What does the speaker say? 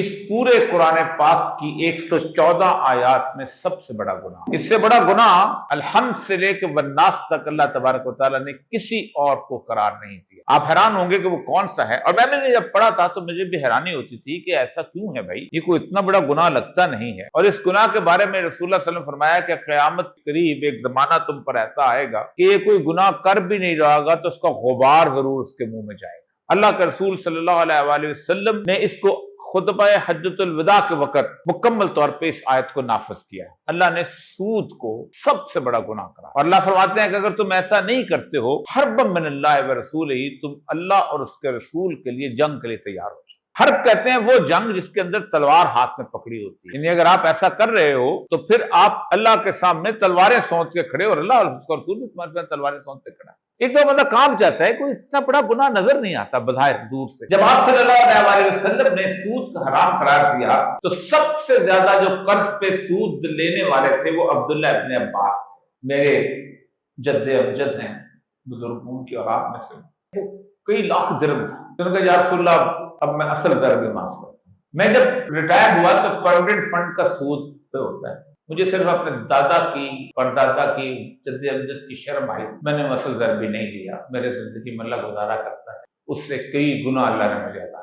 اس پورے قرآن پاک کی 114 آیات میں سب سے بڑا گناہ، اس سے بڑا گناہ الحمد سے لے کے والناس تک اللہ تبارک و تعالیٰ نے کسی اور کو قرار نہیں دیا۔ آپ حیران ہوں گے کہ وہ کون سا ہے، اور میں نے جب پڑھا تھا تو مجھے بھی حیرانی ہوتی تھی کہ ایسا کیوں ہے بھائی، یہ کوئی اتنا بڑا گناہ لگتا نہیں ہے۔ اور اس گناہ کے بارے میں رسول اللہ صلی اللہ علیہ وسلم فرمایا کہ قیامت قریب ایک زمانہ تم پر ایسا آئے گا کہ یہ کوئی گناہ کر بھی نہیں رہا گا تو اس کا غبار ضرور اس کے منہ میں جائے گا۔ اللہ کے رسول صلی اللہ علیہ وآلہ وسلم نے اس کو خطبہ حجۃ الوداع کے وقت مکمل طور پہ اس آیت کو نافذ کیا ہے۔ اللہ نے سود کو سب سے بڑا گناہ کرا، اور اللہ فرماتے ہیں کہ اگر تم ایسا نہیں کرتے ہو حربا من اللہ ورسولہ، تم اللہ اور اس کے رسول کے لیے جنگ کے لیے تیار ہو جاؤ۔ حرب کہتے ہیں وہ جنگ جس کے اندر تلوار ہاتھ میں پکڑی ہوتی ہے، یعنی اگر آپ ایسا کر رہے ہو تو پھر آپ اللہ کے سامنے تلواریں سونت کے کھڑے، اور اللہ اور اس کا رسول بھی تمہارے سامنے تلواریں سونت کے کھڑا ہے۔ ایک تو بندہ کانپ جاتا ہے، کوئی اتنا بڑا گناہ نظر نہیں آتا بظاہر دور سے۔ جب آپ صلی اللہ علیہ وسلم نے سود کا حرام قرار دیا تو سب سے زیادہ جو قرض پہ سود لینے والے تھے وہ عبداللہ ابن عباس تھے، میرے جد امجد ہیں، بزرگوں کی اولاد میں سے، وہ کئی لاکھ درہم تھا۔ انہوں نے کہا یا رسول اللہ اب میں اصل ضرر بھی معاف کرتا ہوں، میں جب ریٹائر ہوا تو پروویڈنٹ فنڈ کا سود پہ ہوتا ہے، مجھے صرف اپنے دادا کی اور دادا کی جد امجد کی شرم آئی، میں نے اصل ضرر بھی نہیں لیا، میرے زندگی میں اللہ گزارا کرتا ہے، اس سے کئی گناہ اللہ نے مجھے عطا